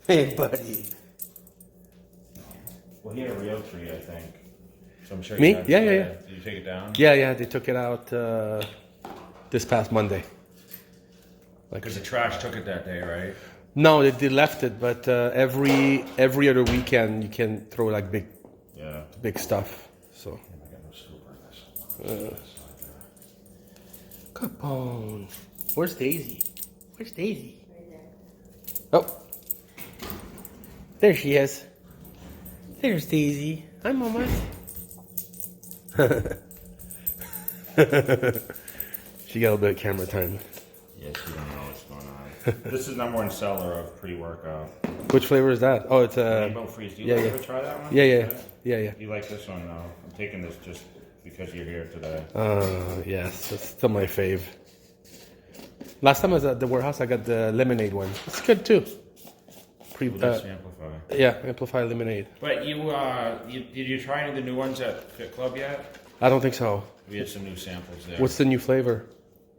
Hey, buddy. Well, he had a real tree, I think. So I'm sure. Me? You had, Yeah. Did you take it down? Yeah. They took it out this past Monday. Because the trash took it that day, right? No, they left it, but every other weekend you can throw like big stuff. So. Capone. Where's Daisy? Where's Daisy? Right there. Oh, there she is. There's Daisy. Hi, Mama. She got a little bit of camera time. Yeah, she don't know what's going on. This is #1 seller of pre-workout. Which flavor is that? Oh, it's a Rainbow Freeze. Do you yeah, like yeah. to try that one? Yeah. You like this one, though? I'm taking this just because you're here today. Yes, it's still my fave. Last time I was at the warehouse, I got the lemonade one. It's good too. Let's amplify. Yeah, amplify lemonade. But did you try any of the new ones at Fit Club yet? I don't think so. We had some new samples there. What's the new flavor?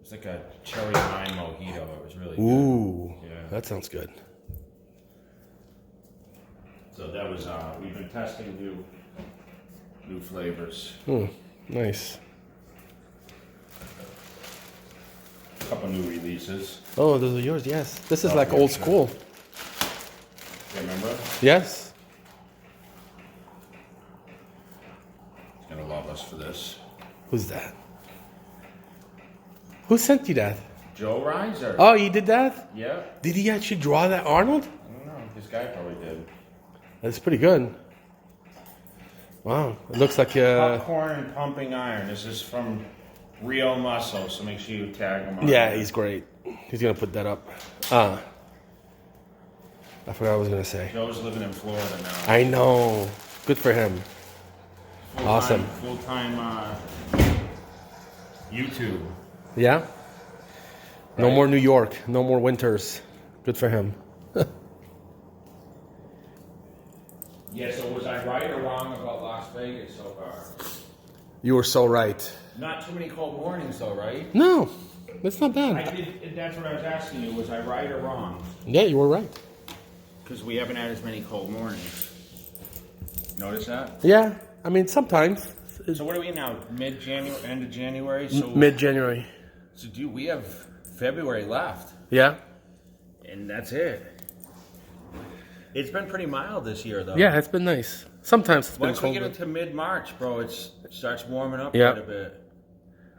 It's like a cherry lime mojito. It was really good. Ooh, Yeah. that sounds good. So that was we've been testing new flavors. Nice. A couple new releases. Oh, those are yours. Yes, this is like old school. You remember? Yes. He's gonna love us for this. Who's that? Who sent you that? Joe Reiser. Oh, he did that? Yeah. Did he actually draw that, Arnold? I don't know. This guy probably did. That's pretty good. Wow, it looks like Popcorn and pumping iron. This is from Real Muscle, so make sure you tag him on. Yeah, he's great. He's gonna put that up. I forgot what I was gonna say. Joe's living in Florida now. I know. Good for him. Awesome. Full-time YouTube. Yeah? No Right. more New York. No more winters. Good for him. Yeah, so was I right or wrong about Las Vegas so far? You were so right. Not too many cold mornings though, right? No, that's not I bad. did. That's what I was asking you. Was I right or wrong? Yeah, you were right. Because we haven't had as many cold mornings. Notice that? Yeah, I mean, sometimes. So what are we now? Mid-January, end of January? So Mid-January. So we have February left. Yeah? And that's it. It's been pretty mild this year, though. Yeah, it's been nice. Sometimes it's been Once we cold. get into mid-March, bro, it starts warming up Yeah. quite a bit.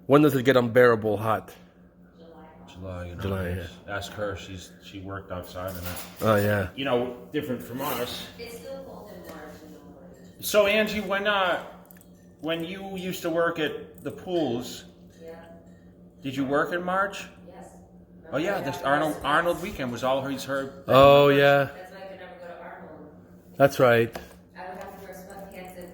When does it get unbearable hot? July, you know. July, yeah. Ask her. She worked outside in it. Oh, yeah. You know, different from us. It's still cold in March. So Angie, when you used to work at the pools, Yeah. did you work in March? Yes. Oh yeah, this Arnold weekend was all he's heard. Oh, yeah. That's why I could never go to Arnold. That's right. I would have to wear sweatpants and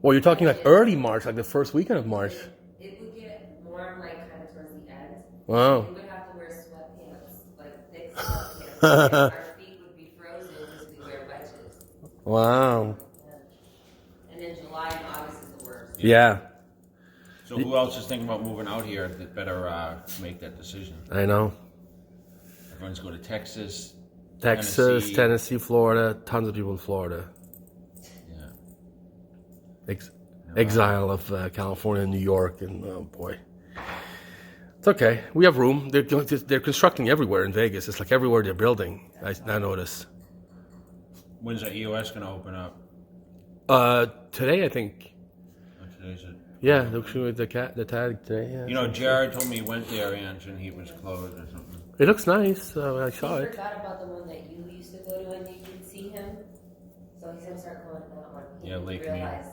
Well, you're talking like early March, like the first weekend of March. it would get warm like kind of towards the end. Wow. We would have to wear sweatpants, like thick sweatpants. And our feet would be frozen because we wear wedges. Wow. Yeah. And then July and August is the worst. Yeah, So who else is thinking about moving out here that better make that decision? I know. Everyone's going to Texas. Texas, Tennessee, Florida. Tons of people in Florida. Yeah. Exile of California and New York, and oh boy, it's okay. We have room. They're constructing everywhere in Vegas. It's like everywhere they're building. I notice. When's the EOS going to open up? Today I think. Oh, today's it. Yeah, they're showing the tag today. Yeah. You know, Jared told me he went there, and he was closed or something. It looks nice. I saw He it. forgot about the one that you used to go to and you could see him. So he's gonna start going to that one. Yeah, Lake Mead.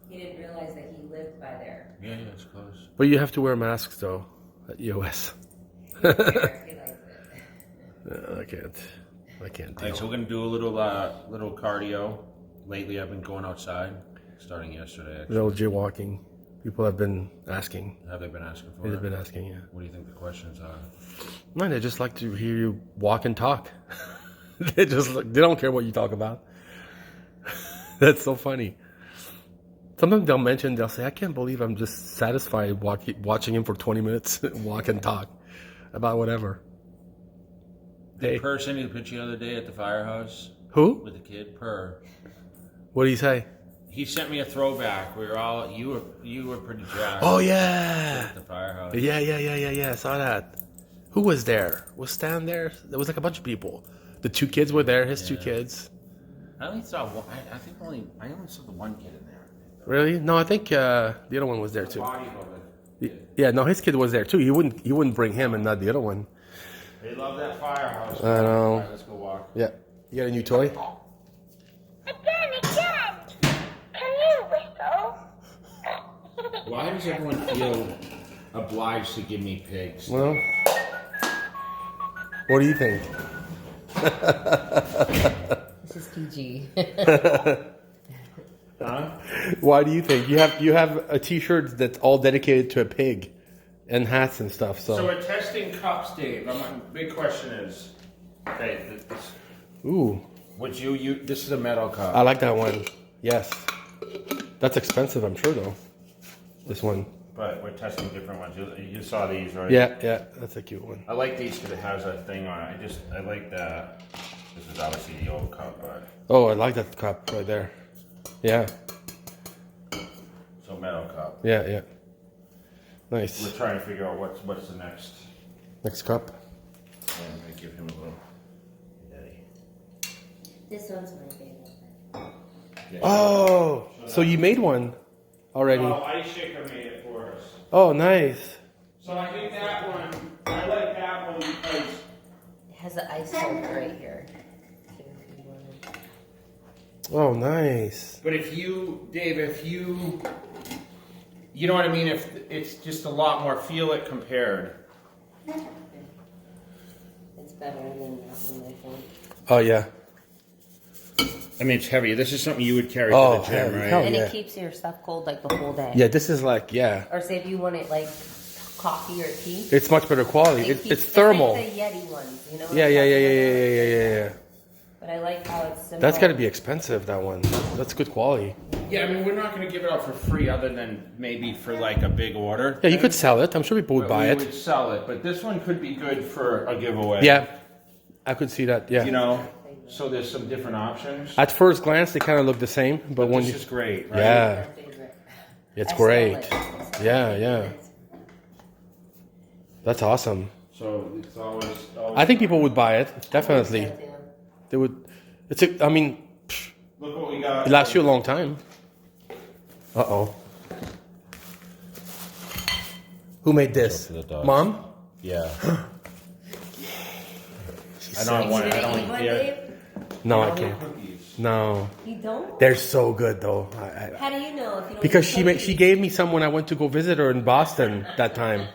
He didn't realize that he lived by there. Yeah, it's closed. But you have to wear masks though at EOS. He likes it. I can't. All deal. right, so we're going to do a little cardio. Lately, I've been going outside, starting yesterday. Actually. No jaywalking. People have been asking. Have they been asking for They've it? been asking, yeah. What do you think the questions are? Man, they just like to hear you walk and talk. They don't care what you talk about. That's so funny. Sometimes they'll say, I can't believe I'm just satisfied watching him for 20 minutes walk and talk about whatever. Hey. Per sent you the picture the other day at the firehouse Who? with the kid. Per. What did he say? He sent me a throwback. We were all you were pretty jacked. Oh yeah. At the firehouse. Yeah. I saw that. Who was there? Was Stan there? There was like a bunch of people. The 2 kids were there. His 2 kids. I only saw one. I think I only saw the one kid in there. Really? No, I think the other one was there too. Bodybuilder. Yeah, no, his kid was there too. He wouldn't bring him and not the other one. They love that firehouse. I know. All right, let's go walk. Yeah. You got a new toy? Again. Can you whistle? Why does everyone feel obliged to give me pigs? Well, what do you think? This is PG. Huh? Why do you think you have a T-shirt that's all dedicated to a pig, and hats and stuff? So we're testing cups, Dave. My big question is, hey, Ooh, would you? This is a metal cup. I like that one. Yes, that's expensive, I'm sure though. This one. But we're testing different ones. You saw these, right? Yeah, that's a cute one. I like these because it has a thing on it. I like that. This is obviously the old cup, but Oh, I like that cup right there. Yeah, so metal cup. yeah. Nice. We're trying to figure out what's the next. Next cup. I'm gonna give him a little. Daddy. This one's my favorite. Yeah. Oh, so you made one already? Oh, Ice Shaker made it for us. Oh, nice. So I think that one. I like that one because. It has the ice holder right here. Oh, nice. But Dave, you know what I mean? If it's just a lot more, feel it compared. It's better than that one, I think. Oh, yeah. I mean, it's heavy. This is something you would carry Oh, to the gym, right? hell And yeah. it keeps your stuff cold like the whole day. Yeah, this is like, yeah. Or say if you want it like coffee or tea. It's much better quality. It keeps- It's thermal. It's like the Yeti ones, you know? what Yeah. I'm talking about? Yeah. But I like how it's similar. That's got to be expensive, that one. That's good quality. Yeah, I mean, we're not going to give it out for free other than maybe for like a big order. Yeah, you could sell it. I'm sure people would But buy we it. would sell it, but this one could be good for a giveaway. Yeah, I could see that. Yeah. You know, so there's some different options. At first glance, they kind of look the same, but when This you, is great, right? yeah, My favorite. it's I sell great. it. I sell Yeah, it. yeah. That's awesome. So it's always I think people would buy it. Definitely, they would. It's a. I mean, Look what we got. it lasts you a long time. Uh-oh. Who made this? For the dogs. Mom? Yeah. She's I so- don't want You it. I gonna don't eat one, care. Dave? No, I No can't. cookies. No. You don't? They're so good though. How do you know if you don't Because eat she gave me some when I went to go visit her in Boston that time.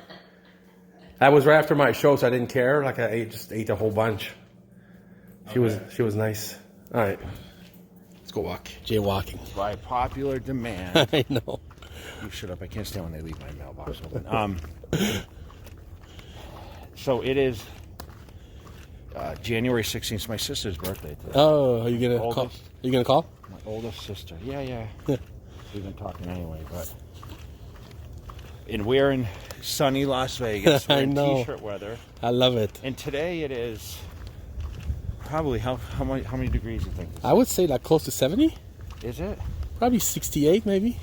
That was right after my show, so I didn't care. Like I just ate a whole bunch. She was nice. All right, let's go walk. Jaywalking. By popular demand. I know. You shut up. I can't stand when they leave my mailbox open. So it is January 16th. It's my sister's birthday today. Oh, are you gonna call? Oldest. Are you gonna call? My oldest sister. Yeah. We've been talking anyway, but. And we're in sunny Las Vegas. We're I in know. T-shirt weather. I love it. And today it is probably how many degrees you think? I would say like close to 70. Is it? Probably 68, maybe.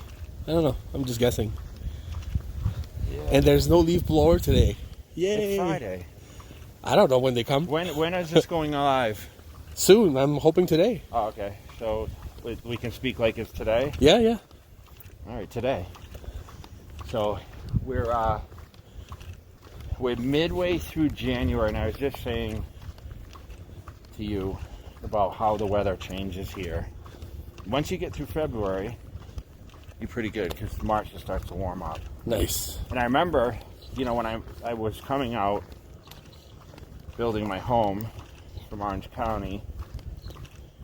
I don't know. I'm just guessing. Yeah. And there's no leaf blower today. Yay! It's Friday. I don't know when they come. When is this going live? Soon. I'm hoping today. Oh, okay. So we can speak like it's today. Yeah. All right, today. So we're midway through January, and I was just saying to you about how the weather changes here. Once you get through February, you're pretty good because March just starts to warm up. Nice. And I remember, when I was coming out, building my home from Orange County,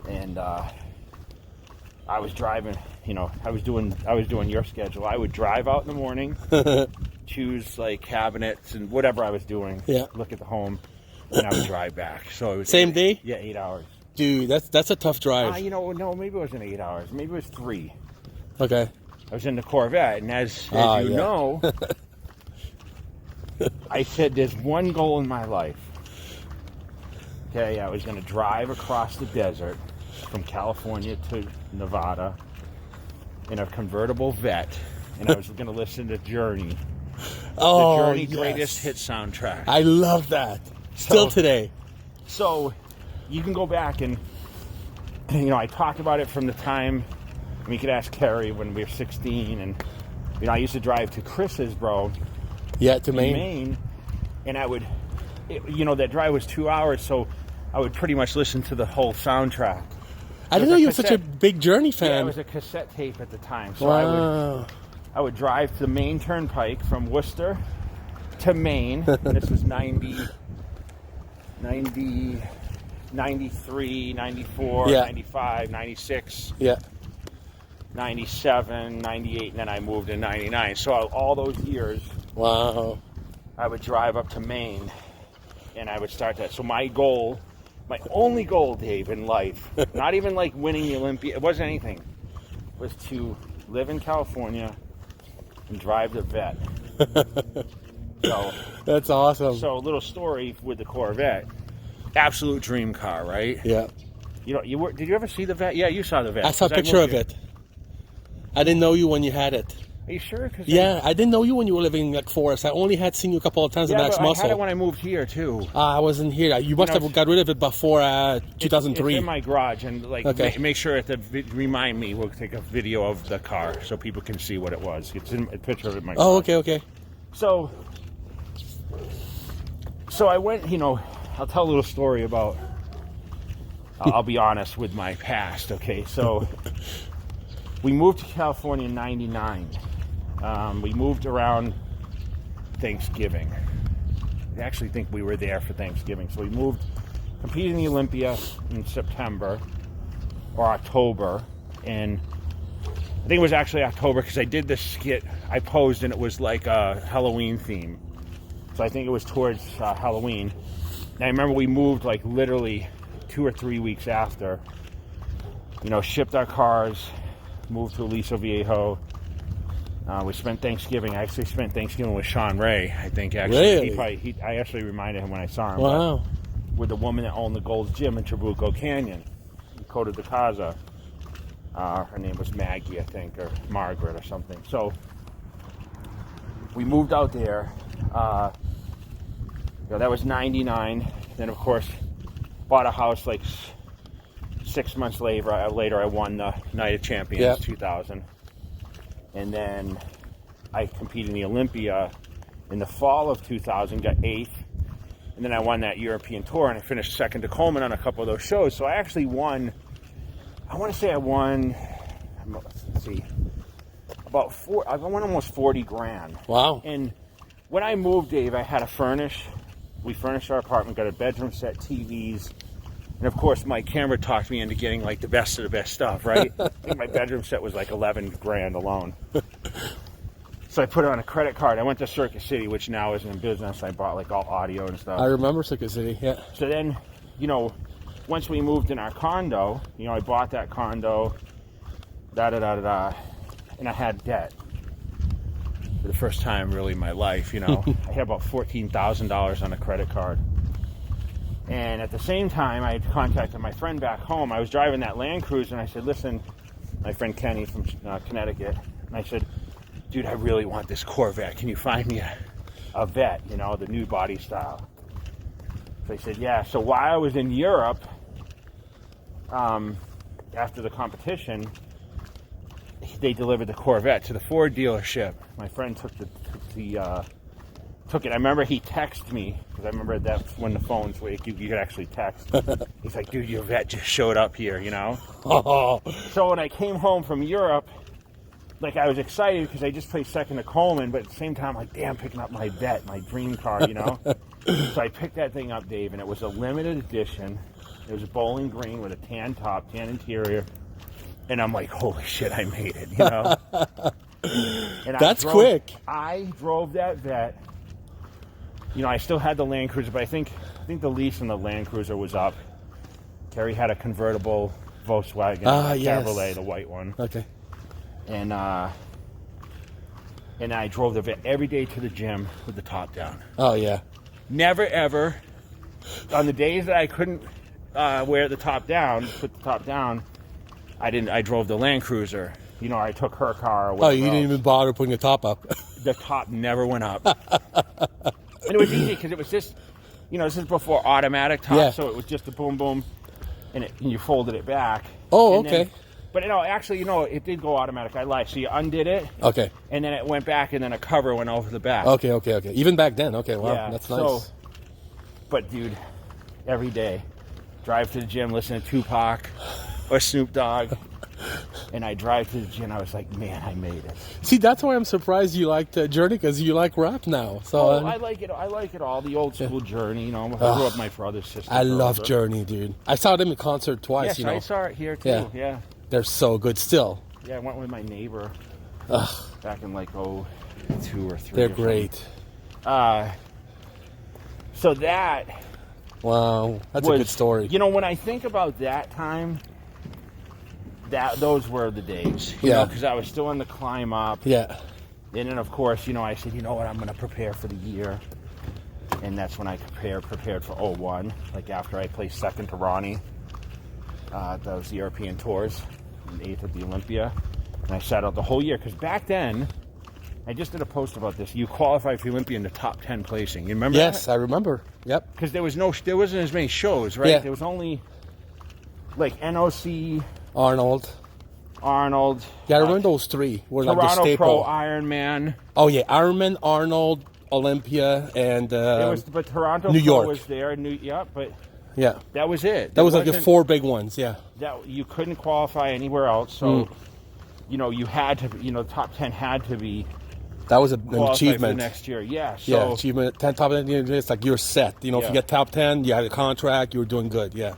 and I was driving. I was doing your schedule. I would drive out in the morning, choose like cabinets and whatever I was doing. Yeah. Look at the home, and I would drive back. So it was Same day? Yeah, 8 hours. Dude, that's a tough drive. No, maybe it wasn't 8 hours. Maybe it was 3. Okay. I was in the Corvette, and as Ah, you yeah. know, I said there's one goal in my life, Okay, I was going to drive across the desert from California to Nevada in a convertible Vet, and I was going to listen to Journey. Oh, The Journey yes. Greatest Hit soundtrack. I love that. Still So- today. So you can go back and, I talked about it from the time, you could ask Carrie when we were 16, and, I used to drive to Chris's, bro, Yeah, to in Maine. Maine, and I would, that drive was 2 hours, so I would pretty much listen to the whole soundtrack. I didn't know you were such a big Journey fan. Yeah, it was a cassette tape at the time, so Wow. I would drive to the Maine Turnpike from Worcester to Maine. This was 90, 93, 94, Yeah. 95, 96, Yeah. 97, 98, and then I moved in 99. So all those years, Wow. I would drive up to Maine, and I would start that. So my only goal, Dave, in life, not even like winning the Olympia, it wasn't anything, was to live in California and drive the Vet. So That's awesome. a little story with the Corvette. Absolute dream car, right? Yeah. Did you ever see the Vet? Yeah, you saw the Vet. I saw a 'Cause picture moved of here. it. I didn't know you when you had it. Are you sure? 'Cause Yeah, I didn't know you when you were living in like Forest. I only had seen you a couple of times at Max but I had it Muscle. when I moved here too. I wasn't here. You must have got rid of it before 2003. It's in my garage, and Okay. make sure remind me. We'll take a video of the car so people can see what it was. It's in a picture of it in my garage. Oh, okay. So I went. I'll tell a little story about. I'll be honest with my past. Okay, so we moved to California in '99. We moved around Thanksgiving. I actually think we were there for Thanksgiving. So we moved, competed in the Olympia in September or October, and I think it was actually October because I did this skit. I posed and it was like a Halloween theme. So I think it was towards Halloween. And I remember we moved like literally 2 or 3 weeks after. Shipped our cars, moved to Aliso Viejo. We spent Thanksgiving. I actually spent Thanksgiving with Sean Ray. I think actually, Really? I actually reminded him when I saw him. Wow. With the woman that owned the Gold's Gym in Trabuco Canyon, Coda de Casa. Her name was Maggie, I think, or Margaret or something. So we moved out there. That was '99. Then, of course, bought a house like 6 months later. I won the Night of Champions 2000. And then I competed in the Olympia in the fall of 2000, got 8th. And then I won that European tour, and I finished second to Coleman on a couple of those shows. So I actually won, I want to say I won, let's see, I won almost 40 grand. Wow. And when I moved, Dave, I had to furnish. We furnished our apartment, got a bedroom set, TVs. And of course, my camera talked me into getting like the best of the best stuff, right? I think my bedroom set was like 11 grand alone. So I put it on a credit card. I went to Circuit City, which now isn't in business. I bought like all audio and stuff. I remember Circuit City, yeah. So then, once we moved in our condo, I bought that condo, and I had debt. For the first time really in my life, I had about $14,000 on a credit card. And at the same time, I had contacted my friend back home. I was driving that Land Cruiser, and I said, listen, my friend Kenny from Connecticut, and I said, dude, I really want this Corvette. Can you find me a Vet, the new body style? So he said, yeah. So while I was in Europe, after the competition, they delivered the Corvette to the Ford dealership. My friend took it. I remember he texted me, because I remember that's when the phones were, you could actually text. He's like, dude, your Vet just showed up here, Oh, So when I came home from Europe, like I was excited because I just played second to Coleman, but at the same time, like, damn, picking up my Vet, my dream car, So I picked that thing up, Dave, and it was a limited edition. It was a bowling green with a tan top, tan interior. And I'm like, holy shit, I made it, And That's quick. I drove that Vet. I still had the Land Cruiser, but I think the lease on the Land Cruiser was up. Terry had a convertible Volkswagen Chevrolet, the white one. Okay. And I drove the Vet every day to the gym with the top down. Oh, yeah. Never, ever on the days that I couldn't wear the top down, put the top down, I drove the Land Cruiser. You know, I took her car. Or Oh, whatever you didn't else. even bother putting the top up. The top never went up. And it was easy because it was just, you know, this is before automatic top, Yeah. so it was just a boom, boom, and you folded it back. Oh, And okay. then, but you know, actually, you know, it did go automatic. I lied. So you undid it, Okay. and then it went back, and then a cover went over the back. Okay. Even back then. Okay. Wow. Yeah, That's so- nice. But dude, every day, drive to the gym, listen to Tupac or Snoop Dogg, and I drive to the gym. I was like, man, I made it. See, that's why I'm surprised you liked Journey, because you like rap now. So I like it. I like it all. The old school Journey. You know, I grew up with my brother's sister. I love brother. Journey, dude. I saw them in concert twice. Yes, you know, I saw it here too. Yeah. Yeah. they're so good still. Yeah, I went with my neighbor Ugh, back in like 02 or 3. they're or something. great. So that Wow, that's a was, good story. You know, when I think about that time, those were the days. Yeah. Because I was still in the climb up. Yeah. And then, of course, you know, I said, you know what, I'm going to prepare for the year. And that's when I prepared for 01. Like after I placed second to Ronnie, those European tours, and 8th at the Olympia. And I sat out the whole year. Because back then, I just did a post about this. You qualified for the Olympia in the top 10 placing. You remember Yes, that? I remember. Yep. Because there wasn't as many shows, right? Yeah. There was only like NOC, Arnold. Arnold. Yeah, I remember those three were like the Toronto staple. Pro Ironman. Oh yeah, Ironman, Arnold, Olympia, and But Toronto New Pro York. was there. But yeah, that was it. that was like the wasn't- 4 big ones. Yeah. That you couldn't qualify anywhere else. So, you know, you had to. You know, the top 10 had to be That was an qualified for the achievement. next year. Yeah. So, Yeah, achievement. 10 top 10. It's like you're set. You know, if Yeah. you get top 10, you had a contract. You were doing good. Yeah.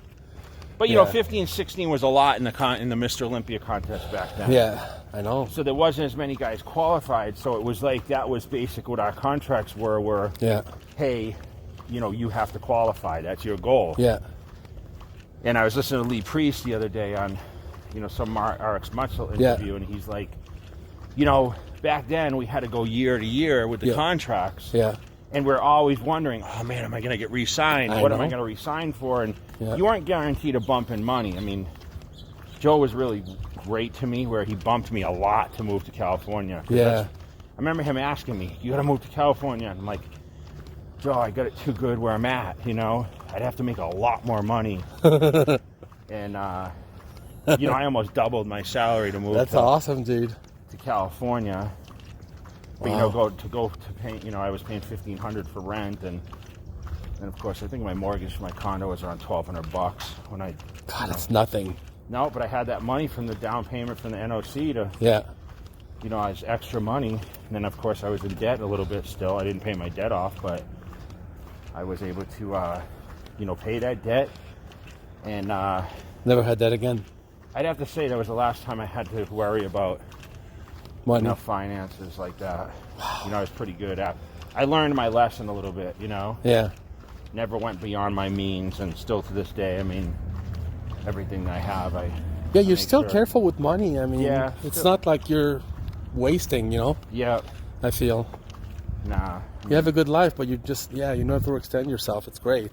but you know, yeah. 15, 16 was a lot in the Mr. Olympia contest back then. Yeah, I know. So there wasn't as many guys qualified. So it was like that was basic what our contracts were. Yeah. Hey, you know, you have to qualify. That's your goal. Yeah. And I was listening to Lee Priest the other day on, you know, some RX Muscle interview, and he's like, you know, back then we had to go year to year with the Yeah. contracts. Yeah. And we're always wondering, oh man, am I going to get re-signed? I What am I know. going to re-sign for? And Yeah. you weren't guaranteed a bump in money. I mean, Joe was really great to me where he bumped me a lot to move to California. 'Cause Yeah. I remember him asking me, you got to move to California. And I'm like, Joe, I got it too good where I'm at, you know? I'd have to make a lot more money. And, you know, I almost doubled my salary to move That's to, awesome, dude. to California. But, you know, go to pay, you know, I was paying $1,500 for rent. And of course, I think my mortgage for my condo was around $1,200 when I... God, that's nothing. No, but I had that money from the down payment from the NOC to, Yeah. you know, as extra money. And then, of course, I was in debt a little bit still. I didn't pay my debt off, but I was able to, you know, pay that debt. And Never had that again. I'd have to say that was the last time I had to worry about, you Money. know, finances like that. You know, I was pretty good at. I learned my lesson a little bit, you know. Yeah. Never went beyond my means, and still to this day, I mean, everything that I have, Yeah, I you're make still sure. careful with money. I mean, Yeah, it's still. not like you're wasting, you know, Yeah, I feel. nah. You have a good life, but you just, you don't have to extend yourself. It's great.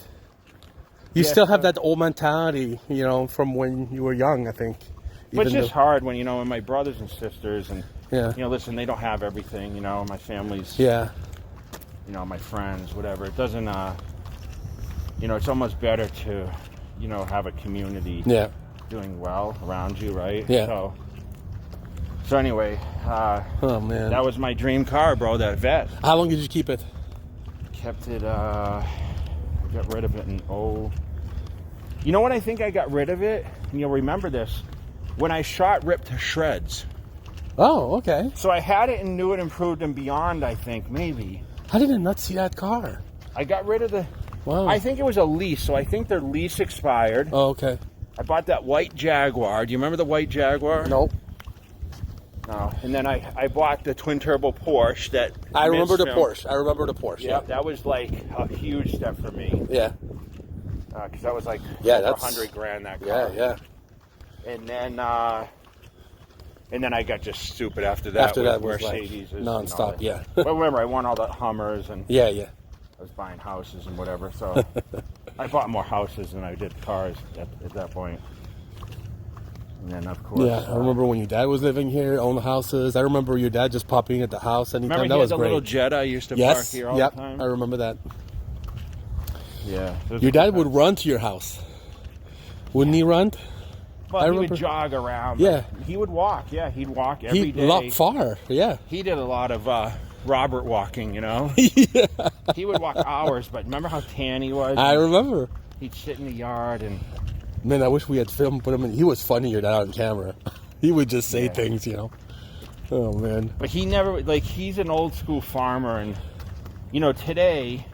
You Yeah, still have sure. that old mentality, you know, from when you were young, I think. But it's Even just though- hard when, you know, when my brothers and sisters and, Yeah. you know, listen, they don't have everything, you know, my family's, Yeah. you know, my friends, whatever. It doesn't, you know, it's almost better to, you know, have a community Yeah. doing well around you, right? Yeah. So anyway, Oh, man. that was my dream car, bro, that Vet. How long did you keep it? Kept it, I got rid of it in, you know what I think I got rid of it? And you'll remember this. When I shot Rip to shreds. Oh, okay. So I had it in New and Improved and Beyond, I think, maybe. How did I not see that car? I got rid of the... Wow. I think it was a lease, so I think their lease expired. Oh, okay. I bought that white Jaguar. Do you remember the white Jaguar? Nope. No. And then I bought the twin-turbo Porsche that... I remember the Mitch filmed. Porsche. Yeah, that was like a huge step for me. Yeah. Because that was like Yeah, over that's- $100,000, that Yeah, car. yeah. And then I got just stupid after that. After with that was like Mercedes nonstop, yeah. Well, remember, I won all the Hummers and Yeah, yeah. I was buying houses and whatever. So I bought more houses than I did cars at that point. And then, of course, Yeah, I remember when your dad was living here, owned houses. I remember your dad just popping at the house anytime. remember That he was had the great. little Jetta I used to park Yes, here all yep, the time. I remember that. Yeah. Your dad would run to your house, wouldn't he? Run? Well, I he remember- would jog around. Yeah. He would walk. Yeah, he'd walk every He day. walked far. Yeah. He did a lot of Robert walking, you know. Yeah. He would walk hours, but remember how tan he was? I remember. He'd sit in the yard and Man, I wish we had filmed put him in. He was funny, your dad, on camera. He would just say Yeah. things, you know. Oh man. but he never he's an old school farmer, and today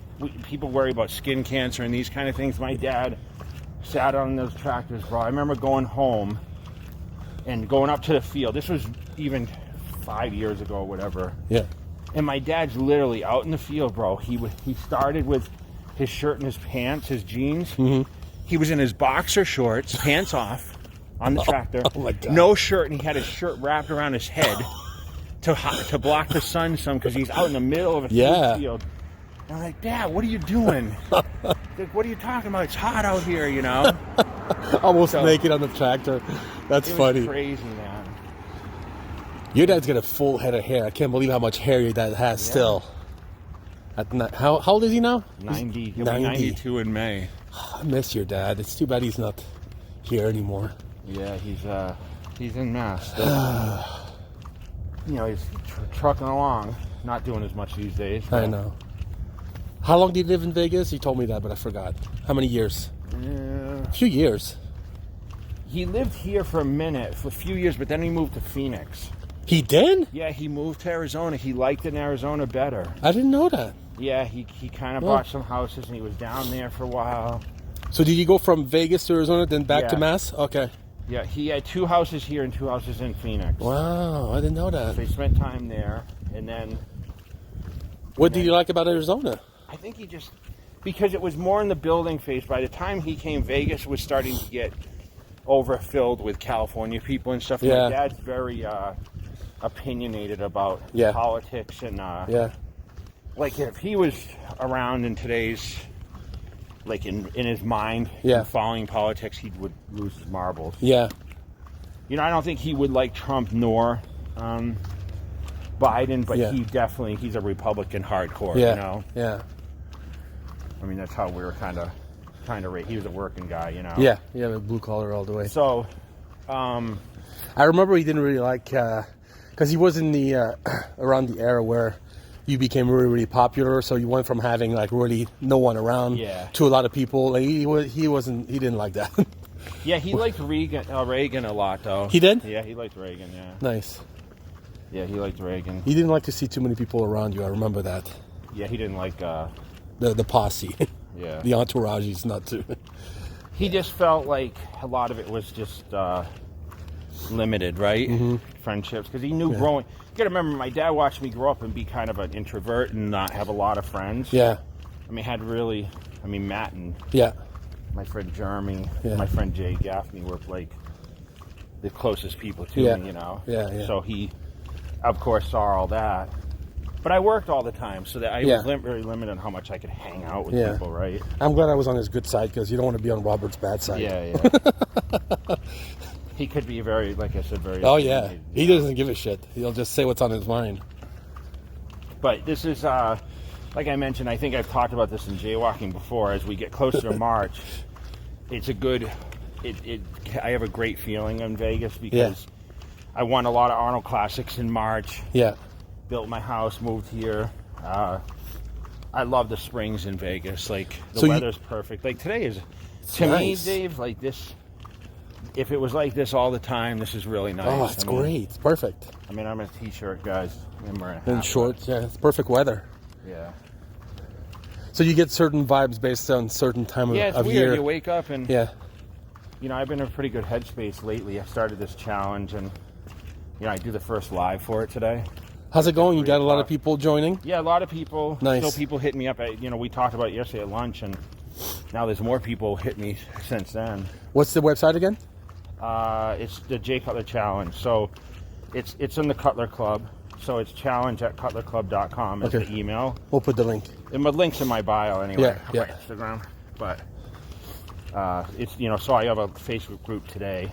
people worry about skin cancer and these kind of things. My dad sat on those tractors, bro. I remember going home and going up to the field. This was even 5 years ago, whatever. Yeah. And my dad's literally out in the field, bro. He started with his shirt and his pants, his jeans. Mm-hmm. He was in his boxer shorts, pants off, on the tractor. Oh my God. No shirt, and he had his shirt wrapped around his head to block the sun some because he's out in the middle of a Yeah. field. And I'm like, Dad, what are you doing? Like, what are you talking about? It's hot out here, Almost So- naked on the tractor. That's It was funny. crazy, man. Your dad's got a full head of hair. I can't believe how much hair your dad has still. How old is he now? 90. He'll 90. be 92 in May. I miss your dad. It's too bad he's not here anymore. Yeah, he's in Mass. He's trucking along, not doing as much these days. I know. How long did he live in Vegas? You told me that, but I forgot. How many years? Yeah. A few years. He lived here for a few years, but then he moved to Phoenix. He did? Yeah, he moved to Arizona. He liked it in Arizona better. I didn't know that. Yeah, he kind of Oh. bought some houses, and he was down there for a while. So did you go from Vegas to Arizona, then back to Yeah. Mass? Okay. Yeah, he had 2 houses here and 2 houses in Phoenix. Wow, I didn't know that. So he spent time there, and then What did you like about Arizona? I think because it was more in the building phase. By the time he came, Vegas was starting to get overfilled with California people and stuff. Yeah. My dad's very opinionated about Yeah. politics and Yeah. like if he was around in today's in his mind Yeah. and following politics, he would lose his marbles. Yeah. I don't think he would like Trump nor Biden, but Yeah. he's a Republican hardcore. Yeah. Yeah. I mean, that's how we were kind of he was a working guy, Yeah. Yeah, blue collar all the way. So, I remember he didn't really like, because he was in the, around the era where you became really, really popular. So you went from having like really no one around Yeah. to a lot of people. Like, he didn't like that. yeah, he liked Reagan a lot, though. He did? Yeah, he liked Reagan, yeah. Nice. Yeah, he liked Reagan. He didn't like to see too many people around you. I remember that. Yeah, he didn't like, The posse. yeah. The entourage is not too. He just felt like a lot of it was just limited, right? Mm-hmm. Friendships, because he knew growing. You got to remember, my dad watched me grow up and be kind of an introvert and not have a lot of friends. Yeah. Matt and Yeah. my friend Jeremy, Yeah. my friend Jay Gaffney were like the closest people to Yeah. me, Yeah, yeah. So he, of course, saw all that. But I worked all the time, so that I Yeah. was very limited on how much I could hang out with Yeah. people, right? I'm glad I was on his good side because you don't want to be on Robert's bad side. Yeah, yeah. He could be very, like I said, very. Oh, yeah. opinionated. He doesn't give a shit. He'll just say what's on his mind. But this is, like I mentioned, I think I've talked about this in Jaywalking before. As we get closer to March, it's a good. I have a great feeling in Vegas because I won a lot of Arnold Classics in March. Yeah. Built my house, moved here. I love the springs in Vegas. Like the So weather's perfect. Like today is, to nice. me, Dave. Like this, if it was like this all the time, this is really nice. Oh, it's great. It's perfect. I'm in a t-shirt, guys. I'm wearing a In hat, shorts, yeah. It's perfect weather. but- Yeah. So you get certain vibes based on certain time Yeah, it's of weird. year. You wake up and Yeah. I've been in a pretty good headspace lately. I started this challenge and I do the first live for it today. How's it going? You got a lot of 3 people joining? Yeah, a lot of people. Nice. Still people hit me up. We talked about it yesterday at lunch, and now there's more people hit me since then. What's the website again? It's the Jay Cutler Challenge. So it's in the Cutler Club. So it's challenge@cutlerclub.com is Okay. the email. We'll put the link. And my link's in my bio anyway. Yeah, on yeah. my Instagram. But it's, so I have a Facebook group today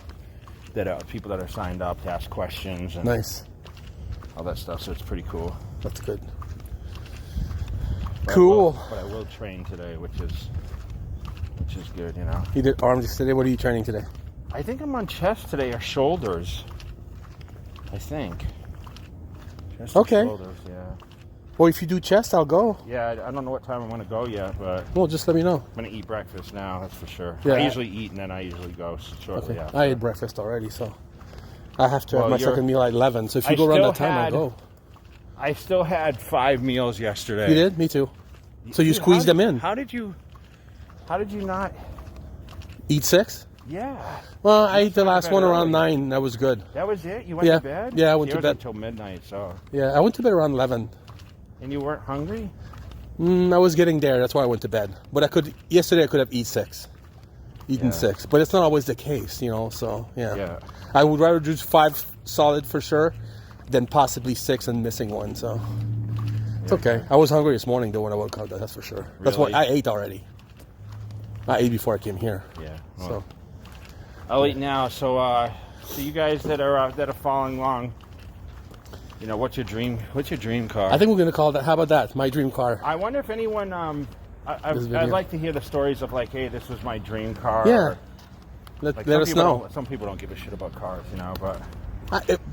that people that are signed up to ask questions and Nice. all that stuff. So it's pretty cool. That's good. But Cool. But I will train today, which is good, You did arms yesterday. What are you training today? I think I'm on chest today or shoulders. I think. Chest or Okay. shoulders, yeah. Well, if you do chest, I'll go. Yeah, I don't know what time I'm going to go yet, but Well, just let me know. I'm going to eat breakfast now, that's for sure. Yeah. I usually eat and then I usually go shortly Okay. after. I ate breakfast already, so I have to Well, have my you're- second meal at 11. So if you I go around still that time, had- I'll go. I still had 5 meals yesterday. You did? Me too. So you Dude, squeezed them in. How did you not? Eat 6? Yeah. Well, I ate the last bed one around early. 9. That was good. That was it? You went Yeah. to bed? Yeah, I went See, to bed. until midnight, so. Yeah, I went to bed around 11. And you weren't hungry? I was getting there. That's why I went to bed. But yesterday I could have eaten 6. Yeah. 6. But it's not always the case, so yeah. Yeah. I would rather do 5 solid for sure than possibly 6 and missing one, so. It's okay. I was hungry this morning though when I woke up, that's for sure. That's why Really? I ate already. I ate before I came here. Yeah. So Well, I'll eat now. So you guys that are following along, what's your dream car? I think we're gonna call that. How about that? My dream car. I wonder if anyone. I'd video. like to hear the stories of like, hey, this was my dream car. Yeah. or, Let Like us know. Some people don't give a shit about cars, but.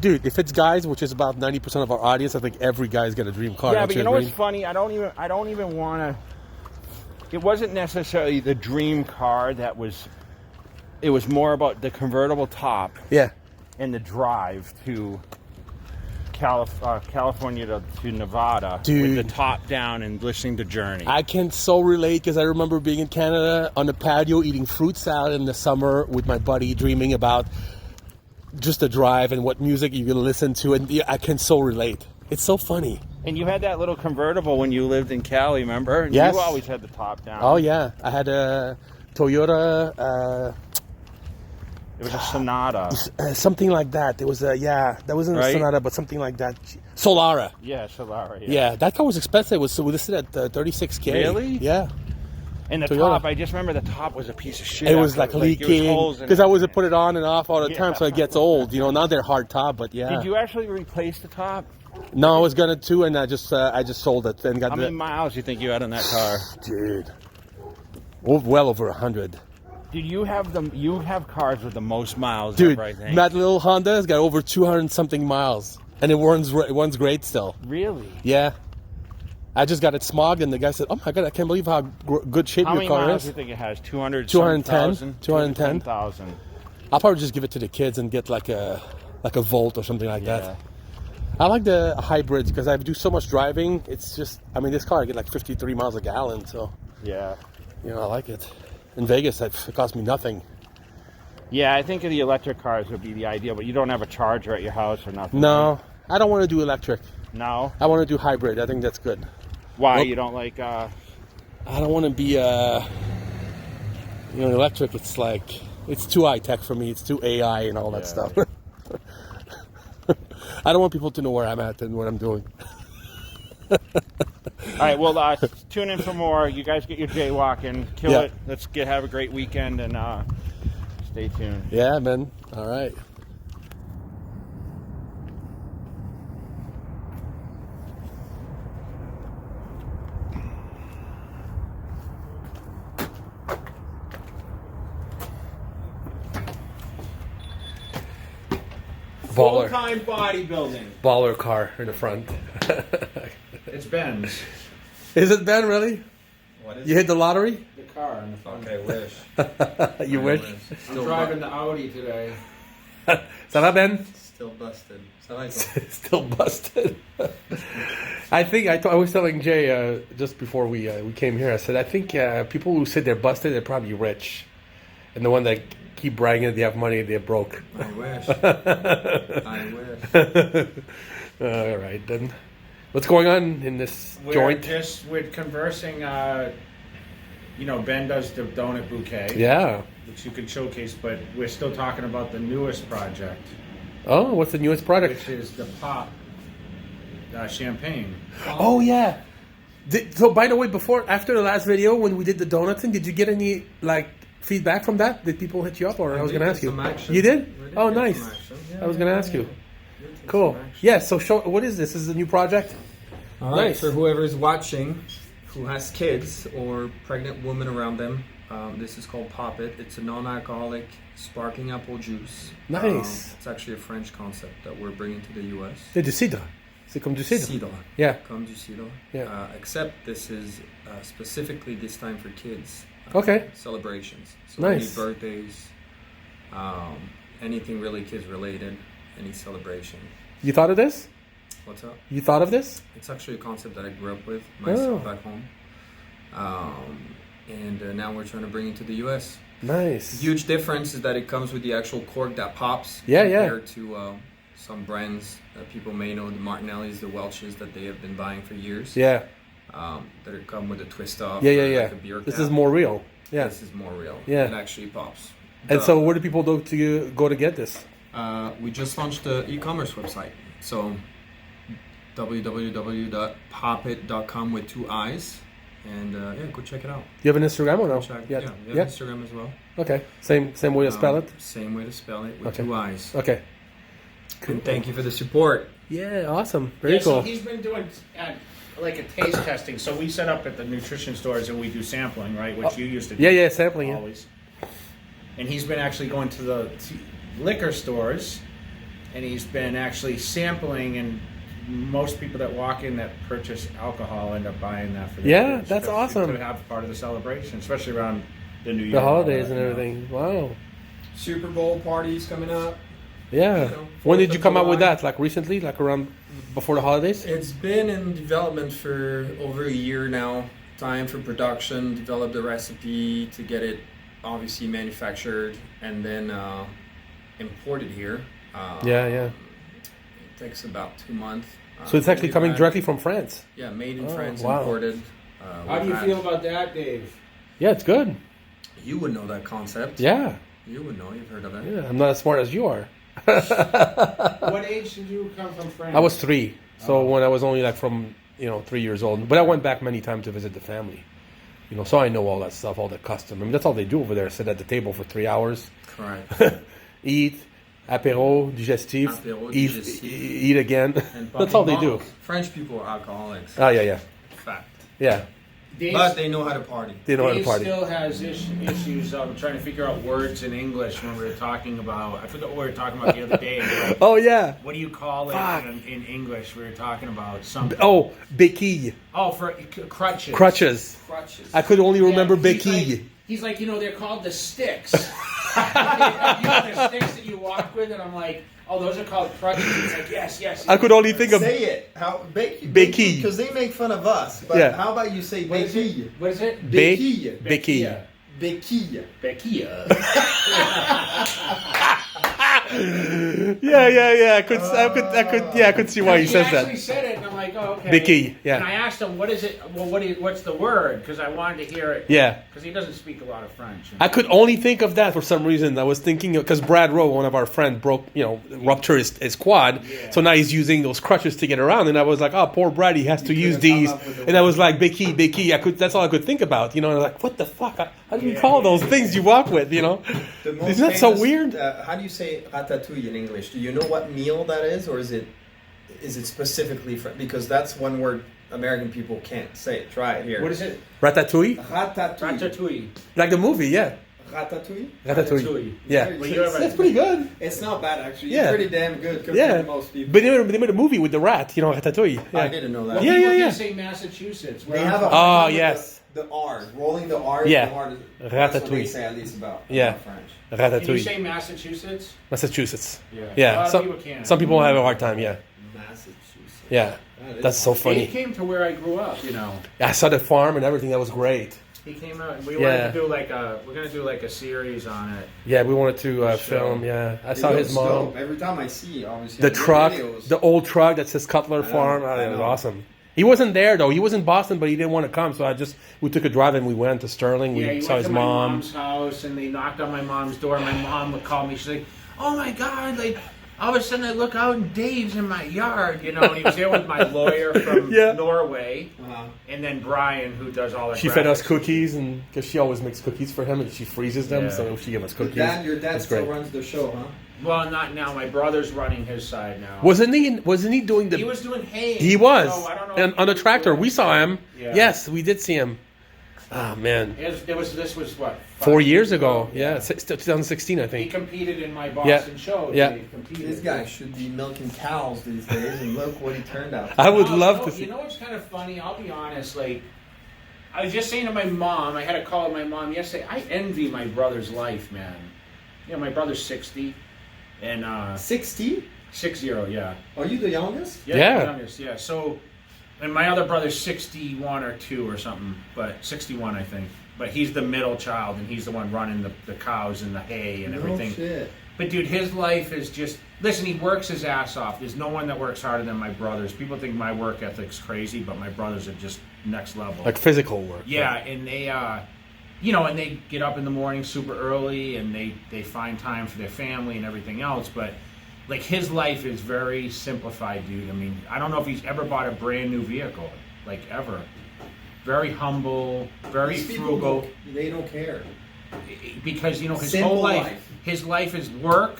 Dude, if it's guys, which is about 90% of our audience, I think every guy's got a dream car. Yeah, Don't but you you know agree? what's funny? I don't even want to. It wasn't necessarily the dream car that was. It was more about the convertible top Yeah. and the drive to California to Nevada Dude. with the top down and listening to Journey. I can so relate because I remember being in Canada on the patio eating fruit salad in the summer with my buddy, dreaming about just the drive and what music you can listen to, and I can so relate. It's so funny. And you had that little convertible when you lived in Cali, remember? And Yes. You always had the top down. Oh yeah, I had a Toyota, It was a Sonata. something like that. It was that wasn't Right? a Sonata, but something like that. Solara. Yeah, Solara. Yeah, that car was expensive. It was listed at $36K. Really? Yeah. And the Toyota. top, I just remember the top was a piece of shit. It was after, like there was leaking holes in because it. I would put it on and off all the Yeah. time, so it gets old. Now they're hard top, but yeah. Did you actually replace the top? No, I was gonna too, and I just sold it and got How the many miles do you think you had on that car? dude. Well over 100. Dude, you have cars with the most miles Dude, ever, I think. that little Honda has got over 200 something miles, and it runs great still. Really? Yeah. I just got it smogged, and the guy said, "Oh my god, I can't believe how good shape How your many car miles do is." you think it has? 200 210? 210,000. I'll probably just give it to the kids and get like a Volt or something like Yeah. that. I like the hybrids because I do so much driving. It's just, this car I get like 53 miles a gallon, so Yeah. I like it. In Vegas, it cost me nothing. Yeah, I think the electric cars would be the ideal, but you don't have a charger at your house or nothing. No, I don't want to do electric. No? I want to do hybrid. I think that's good. Why? Nope. You don't like, I don't want to be electric. It's like, it's too high tech for me. It's too AI and all that Yeah. stuff. I don't want people to know where I'm at and what I'm doing. All right, well, tune in for more. You guys get your jaywalking. Kill Yeah. it. Let's have a great weekend and stay tuned. Yeah, man. All right. Baller. Full-time bodybuilding. Baller car in the front. It's Ben's. Is it Ben, really? What is You hit the lottery? The car in the front. Okay, wish. You wish? I'm driving the Audi today. Ça va, Ben? Still busted. Ça va, toi? Still busted. I think I was telling Jay just before we came here. I said I think people who say they're busted, they're probably rich, and the one that keep bragging that they have money, they're broke. I wish. I wish. All right then. What's going on in this joint? We're conversing. Ben does the donut bouquet, Yeah. which you can showcase, but we're still talking about the newest project, Oh, what's the newest product? which is the pop champagne. Oh yeah. So by the way, after the last video when we did the donut thing, did you get any like feedback from that? Did people hit you up, or I was did gonna get ask you? some action. You did? We did Oh, get nice. some action. Yeah, I was gonna ask you. Did get Cool. some action. Yeah. So show. What is this? This is a new project. All right, Nice. for whoever's watching, who has kids or pregnant women around them, this is called Pop It. It's a non-alcoholic sparkling apple juice. Nice. It's actually a French concept that we're bringing to the U.S. C'est du cidre. C'est comme du cidre. Cidre. Yeah. Comme du cidre. Yeah. Except this is specifically this time for kids. Okay. Celebrations. So Nice. any birthdays, anything really kids related, any celebration. You thought of this? What's up? You thought of this? It's actually a concept that I grew up with myself Oh. back home. And now we're trying to bring it to the U.S. Nice. Huge difference is that it comes with the actual cork that pops. Yeah, yeah. Compared to some brands that people may know, the Martinellis, the Welch's that they have been buying for years. Yeah. That are come with a twist off. Yeah. Yeah. or Yeah. Like a beer This cap. is more real. Yeah. This is more real. Yeah. It actually pops. And so, where do people go to get this? We just launched the e-commerce website. So www.popit.com with 2 I's. And yeah, go check it out. You have an Instagram or no? Check, Yet? yeah, we have Instagram as well. Okay. Same way to spell it. Same way to spell it with Okay. 2 I's. Okay. And thank you for the support. Yeah. Awesome. Very Yeah, cool. so he's been doing like a taste testing. So we set up at the nutrition stores and we do sampling, right? Which you used to do. Yeah. Sampling. Yeah. Always. And he's been actually going to the liquor stores, and he's been actually sampling. And most people that walk in that purchase alcohol end up buying that for their Yeah, kids that's awesome. to have part of the celebration, especially around the New Year, The holidays all and that, everything. Wow. Super Bowl parties coming up. Yeah. You know, When did 4th you of come out with July. that? Like recently? Like around before the holidays? It's been in development for over a year now. Time for production, develop the recipe to get it obviously manufactured and then imported here. Yeah. It takes about 2 months. So it's actually we've coming had- directly from France. Yeah, made in Oh, France, wow. imported. How do you we've had- feel about that, Dave? Yeah, it's good. You would know that concept. Yeah. You would know. You've heard of it. Yeah. I'm not as smart as you are. What age did you come from France? I was 3. So when I was only like from 3 years old, but I went back many times to visit the family. So I know all that stuff, all the custom. I mean, that's all they do over there. Sit at the table for 3 hours, Correct. eat, apéro, digestif, Apéro, eat, digestif. eat again. And That's all they do. French people are alcoholics. Oh yeah. Fact. Yeah. Dave, But they know how to party. They know how to Dave party. still has issues trying to figure out words in English when we were talking about. I forgot what we were talking about the other day. Like, Oh yeah. what do you call it Fuck. in English? We were talking about something. Oh, béquille. Oh, for crutches. Crutches. Crutches. I could only remember he's béquille. like- He's like, they're called the sticks. The sticks that you walk with, and I'm like, oh, those are called crutches. He's like, yes. I could only think of Say it. How béquille? Béquille. Because they make fun of us. But Yeah. how about you say What is béquille? it? What is it? Béquille. béquille. Béquille. Bekia. Yeah. I could see why he says actually that. said it, and I'm like, oh, okay. Béquille, yeah. And I asked him, what is it? Well, what's the word? Because I wanted to hear it. Yeah. Because he doesn't speak a lot of French. I could only think of that for some reason. I was thinking because Brad Rowe, one of our friends, ruptured his quad, Yeah. so now he's using those crutches to get around. And I was like, oh, poor Brad, he has to use couldn't come these. up with the And I was like, béquille. That's all I could think about. And I was like, what the fuck? How do you Yeah. call those things you walk with? The most Isn't that so famous, weird? How do you say ratatouille in English? Do you know what meal that is, or is it specifically for? Because that's one word American people can't say. Try it here. What is it? Ratatouille, Ratatouille. Ratatouille. like the movie, yeah. Ratatouille. Ratatouille, yeah. Very Well, good. you ever- That's pretty good. It's not bad actually. Yeah. It's pretty damn good compared Yeah, to most people. but they made a movie with the rat, Ratatouille. I Yeah. didn't know that. Well, Yeah, people yeah, can't yeah. say Massachusetts. They Where have a I'm Oh, hard time with yes. the R's, rolling the R's. Yeah. The R's. That's what they Ratatouille. say at least about Yeah. French. from. Can you Ratatouille, say Massachusetts? Massachusetts. A lot Yeah, of people can't. some people have a hard time. Yeah, Massachusetts. yeah. That is That's so Dave funny. came to where I grew up. I saw the farm and everything. That was great. He came out, and we Yeah. wanted to do we're gonna do like a series on it. Yeah, we wanted to film. Yeah, I saw his mom. Dope. Every time I see, obviously, The on your truck, videos, the old truck that says Cutler know, Farm. I It was know. awesome. He wasn't there though. He was in Boston, but he didn't want to come. So we took a drive and we went to Sterling. Yeah, We he saw went his to my mom. mom's house, and they knocked on my mom's door. My mom would call me. She's like, "Oh my God, like all of a sudden I look out and Dave's in my yard, you know, and he was there with my lawyer from Yeah. Norway, Uh-huh. and then Brian, who does all the She fed us graphics. cookies, and because she always makes cookies for him, and she freezes them, Yeah. so she gave us Your cookies. dad That's still great. runs the show, huh? Well, not now. My brother's running his side now. Wasn't he doing the? He was doing hay. He was, So I don't know and if on he the was tractor. doing- We saw him. Yeah. Yes, we did see him. Oh man, This was what? 4 years ago. Yeah, 2016, I He think. competed in my Boston show. Yeah. He competed. This guy should be milking cows these days, and look what he turned out. I would No, love you know, to see. You know what's kind of funny? I'll be honest. Like, I was just saying to my mom. I had a call with my mom yesterday. I envy my brother's life, man. You know, my brother's 60, and 60? 60. Yeah. Are you the youngest? Yeah. The youngest, yeah. So, and my other brother's 61 or 2 or something, but 61, I think. But he's the middle child, and he's the one running the cows and the hay and everything. No shit. But dude, his life is just, listen, he works his ass off. There's no one that works harder than my brothers. People think my work ethic's crazy, but my brothers are just next level. Like physical work. Yeah, and they, you know, and they get up in the morning super early, and they find time for their family and everything else. But like his life is very simplified, dude. I mean, I don't know if he's ever bought a brand new vehicle, like ever. Very humble, very These people frugal. they don't care. Because you know his Simple whole life. his life is work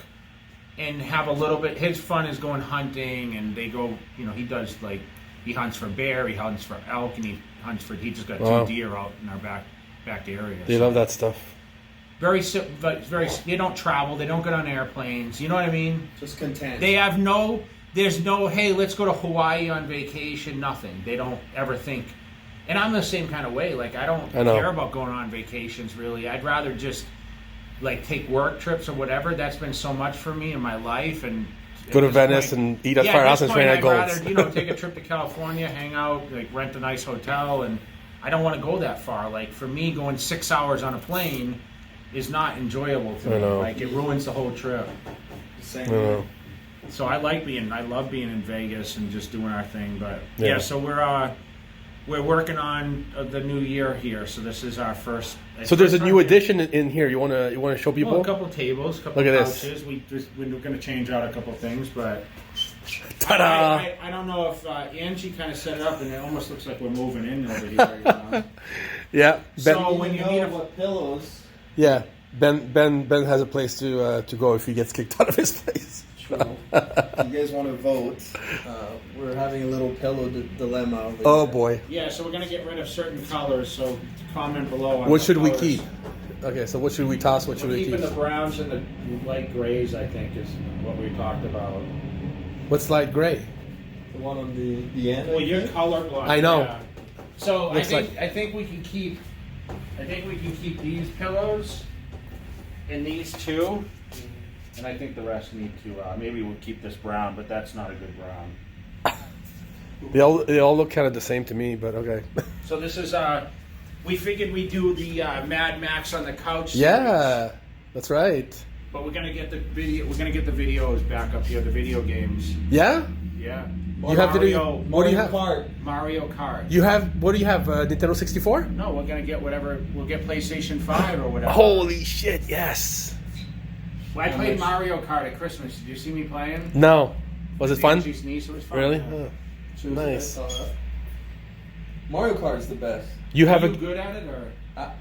and have a little bit. His fun is going hunting, and they go. You know, he does like he hunts for bear, he hunts for elk, and he hunts for. He just got Wow. 2 deer out in our back area. They So love that stuff. very but very. They don't travel. They don't get on airplanes. You know what I mean? Just content. They have no. There's no. Hey, let's go to Hawaii on vacation. Nothing. They don't ever think. And I'm the same kind of way. Like I don't I know. care about going on vacations really. I'd rather just like take work trips or whatever. That's been so much for me in my life. And Go to at this Venice point- and eat at yeah, Firehouse this and train point, at Gold's. I'd rather, you know, take a trip to California, hang out, like rent a nice hotel, and I don't want to go that far. Like for me, going 6 hours on a plane is not enjoyable to me. I know. Like it ruins the whole trip. Same. I know. So I love being in Vegas and just doing our thing. But Yeah. yeah, so we're working on the new year here. So this is our first. So there's a new first- addition in here. You wanna show people? Well, a couple tables, a couple Look at this. couches. We're going to change out a couple things, but Ta-da! I don't know if Angie kind of set it up, and it almost looks like we're moving in over here. You know? Yeah. Ben, So when you need a what pillows. yeah. Ben has a place to go if he gets kicked out of his place. True. If you guys want to vote, we're having a little pillow dilemma. Over Oh here. boy. yeah, so we're going to get rid of certain colors. So comment below. On What the should we colors. keep? Okay, so what should we toss? What should We're we keeping keep? the browns and the light grays. I think is what we talked about. What's light gray? The one on the end. Well, I you're think? colorblind. I know. Yeah. So Looks I think we can keep. I think we can keep these pillows and these two, and I think the rest need to. Maybe we'll keep this brown, but that's not a good brown. They all look kind of the same to me, but okay. So this is. We figured we'd do the Mad Max on the couch. series, Yeah, that's right. but we're gonna get the video. We're gonna get the videos back up here. The video games. Yeah. Yeah. You have to do. Mario- What do you Mario have? Kart. Mario Kart. You have. What do you have? Nintendo 64? No, we're gonna get whatever. We'll get PlayStation 5 or whatever. Holy shit! Yes. Well, I played Mario Kart at Christmas. Did you see me playing? No. Was it fun? Angie's niece, it was fun. Really? Yeah. Oh, Tuesday, nice. I saw that. Mario Kart is the best. You Are have you a. good at it, or? I'm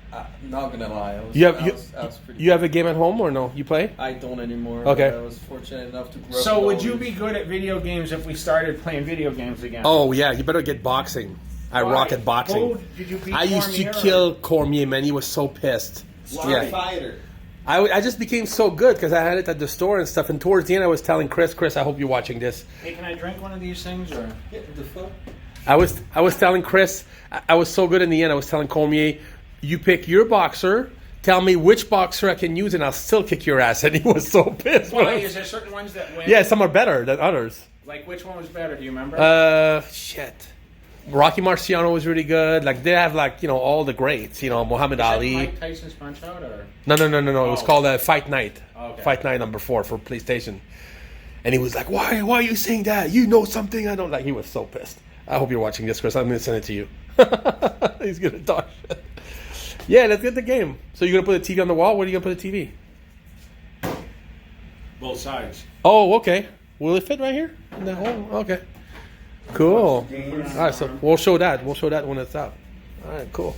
not gonna lie. You have- I you- was pretty. You have a game at home or no? You play? I don't anymore. Okay. But I was fortunate enough to grow up. So, with would you all be these- good at video games if we started playing video games again? Oh yeah, you better get boxing. I Why? rock at boxing. Who did you beat I used to Cormier, or- kill Cormier, man. He was so pissed. Street Yeah. Fighter? I just became so good because I had it at the store and stuff. And towards the end, I was telling Chris, I hope you're watching this. Hey, can I drink one of these things, or? Yeah, the fuck? I was telling Chris, I was so good in the end. I was telling Cormier, you pick your boxer. Tell me which boxer I can use, and I'll still kick your ass. And he was so pissed. Why? Is there certain ones that win? Yeah, some are better than others. Like, which one was better? Do you remember? Shit. Rocky Marciano was really good. Like they have all the greats. Muhammad Is that Ali. Mike Tyson's Punch Out, or? No. It was Oh. called Fight Night. Okay. Fight Night number 4 for PlayStation. And he was like, "Why are you saying that? You know something I don't like." He was so pissed. I hope you're watching this, Chris. I'm gonna send it to you. He's gonna talk shit. Yeah, let's get the game. So you're gonna put a TV on the wall? Where are you gonna put a TV? both sides. Oh, okay. Will it fit right here? No. Oh, okay. Cool. All right, so we'll show that. We'll show that when it's out. All right, cool.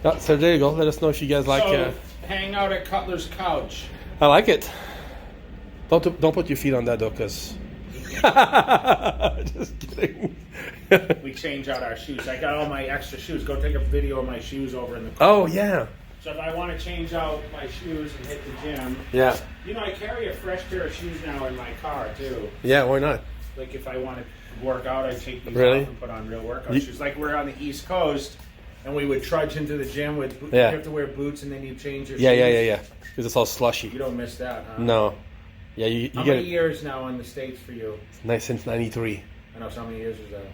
Yeah, so there you go. Let us know if you guys like. So, hang out at Cutler's couch. I like it. Don't put your feet on that though, cause. Just kidding. We change out our shoes. I got all my extra shoes. Go take a video of my shoes over in the car. Oh yeah. So if I want to change out my shoes and hit the gym, Yeah. you know, I carry a fresh pair of shoes now in my car too. Yeah. Why not? Like if I want to work out, I take these Really? off and put on real workout You- shoes. Like we're on the East Coast, and we would trudge into the gym with. Yeah. You have to wear boots, and then you change your. Yeah, shoes. yeah. Because it's all You slushy. don't miss that, huh? No. Yeah, you How get many it years now in the States for you? nice since '93. I know. So how many years is that?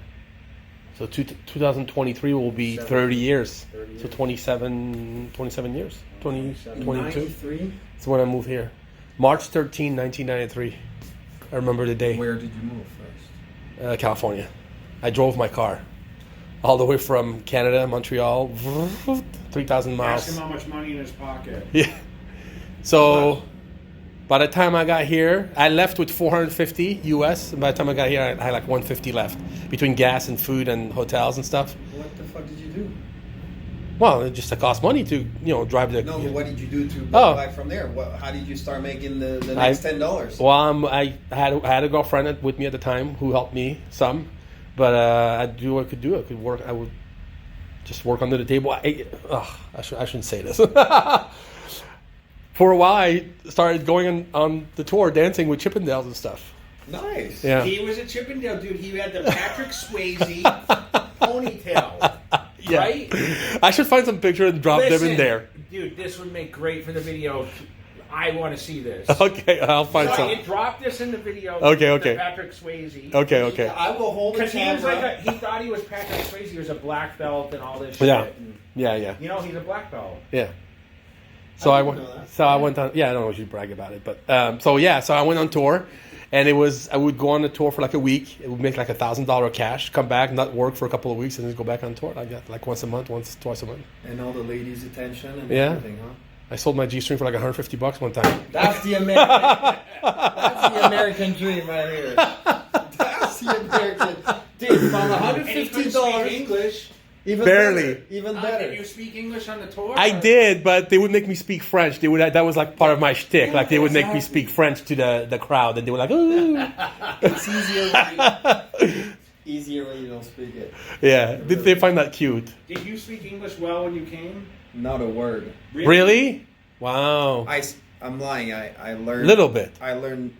So 2023 will be 30 30 years. 30 years. So 27 years. 20, 22. 93. That's when I moved here. March 13, 1993. I remember the day. Where did you move first? California. I drove my car all the way from Canada, Montreal, 3,000 Ask miles. him how much money in his pocket. Yeah. So by the time I got here, I left with 450 US. And by the time I got here, I had like 150 left between gas and food and hotels and stuff. What the fuck did you do? Well, it just cost money to drive the. No, but what did you do to Oh. go back from there? How did you start making the next $10? Well, I had a girlfriend with me at the time who helped me some, but I'd do what I could do. I could work. I would just work under the table. I shouldn't say this. For a while, I started going on the tour, dancing with Chippendales and stuff. Nice. Yeah. He was a Chippendale dude. He had the Patrick Swayze ponytail. Yeah. Right? I should find some pictures and drop them Listen, in there. Dude, this would make great for the video. I want to see this. Okay, I'll find So some. you drop this in the video. Okay, with okay. Patrick Swayze. Okay. I will hold the Because he was camera. he thought he was Patrick Swayze. He was a black belt and all this shit. Yeah. And, Yeah. you know, he's a black belt. Yeah. So I didn't went. know that. So I went on. Yeah, I don't know if you brag about it, but so I went on tour, and I would go on the tour for like a week. It would make like $1,000 cash. Come back, not work for a couple of weeks, and then go back on tour like that, like once a month, twice a month. And all the ladies' attention and Yeah. everything, huh? I sold my G-string for like $150 one time. That's the American. That's the American dream right here. That's the American. Dude, from And he couldn't speak $150, English. even Barely. better, even Did better. you speak English on the tour? I did, but they would make me speak French. That was like part of my shtick. Like they would make me speak French to the crowd, and they were like, "Ooh." It's easier when you don't speak it. Yeah, they find that cute. Did you speak English well when you came? Not a word. Really? Wow. I'm lying. I learned Little bit. I learned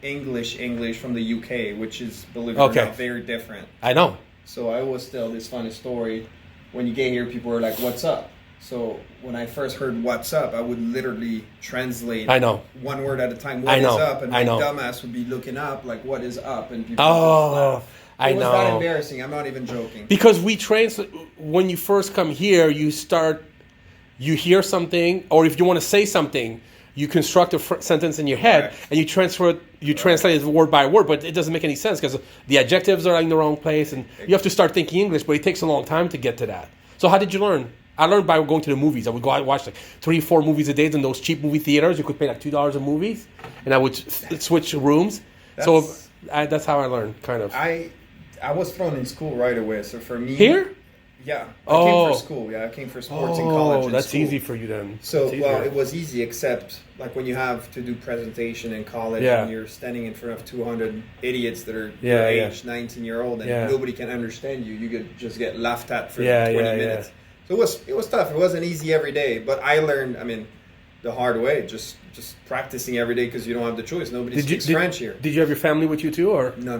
English from the UK, which is, believe it or Okay. not, very different. I know. So I always tell this funny story. When you get here, people are like, "What's up?" So when I first heard "What's up," I would literally translate. I know. One word at a time. I What is know. up? And I my know. dumbass would be looking up like, "What is up?" And people. Oh, would just laugh. I It was that know. embarrassing. I'm not even joking. Because we translate when you first come here, you hear something, or if you want to say something, you construct a sentence in your head Correct. and you translate it word by word, but it doesn't make any sense because the adjectives are in the wrong place, and you have to start thinking English, but it takes a long time to get to that. So how did you learn? I learned by going to the movies. I would go out and watch like 3-4 movies a day in those cheap movie theaters. You could pay like $2 a movie, and I would switch rooms. So that's how I learned, kind of. I was thrown in school right away. So for me, Here? yeah, I came Oh. for school. Yeah, I came for sports in college. And That's school. easy for you then. So, That's well, easier. it was easy, except like when you have to do presentation in college Yeah. and you're standing in front of 200 idiots that are Yeah, your yeah. age, 19-year-old, and Yeah. nobody can understand you. You could just get laughed at for Yeah, 20 yeah, yeah. minutes. So it was tough. It wasn't easy every day, but I learned. I mean, the hard way, just practicing every day because you don't have the choice. Nobody speaks French here. Did you have your family with you too, or No.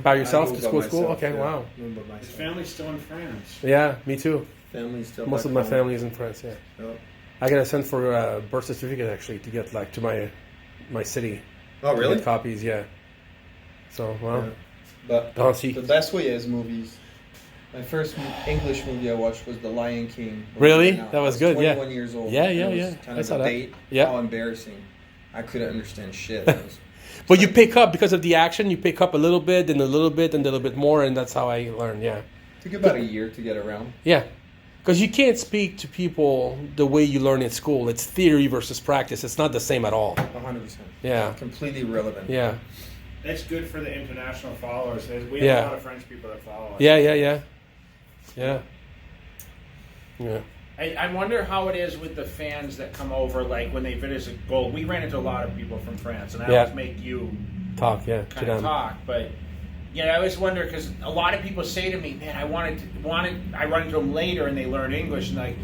by yourself I to moved by school? myself, Okay, yeah. wow. Moved by His myself. family's still in France. Yeah, me too. Family's still Most back of my home. family is in France. Yeah, Oh, I gotta send for a birth certificate actually to get like to my city. oh To really? get copies, yeah. So well, Yeah. But I'll see. the best way is movies. My first English movie I watched was The Lion King. Really? Now, That was I good, yeah. 21 years old. Yeah, and yeah, it was yeah. Kind I of saw a that. date. Yeah. How embarrassing! I couldn't understand shit. It was- But you pick up because of the action. You pick up a little bit, and a little bit, and a little bit more, and that's how I learned. Yeah, took about a year to get around. yeah. Because you can't speak to people the way you learn at school. It's theory versus practice. It's not the same at all. 100%. Yeah. Completely irrelevant. Yeah. It's good for the international followers. We have Yeah. a lot of French people that follow us. Yeah. Yeah. I wonder how it is with the fans that come over, like when they visit Gold. We ran into a lot of people from France, and I always make you Talk, yeah. kind of talk. But yeah, I always wonder because a lot of people say to me, "Man, I I run into them later, and they learn English." And like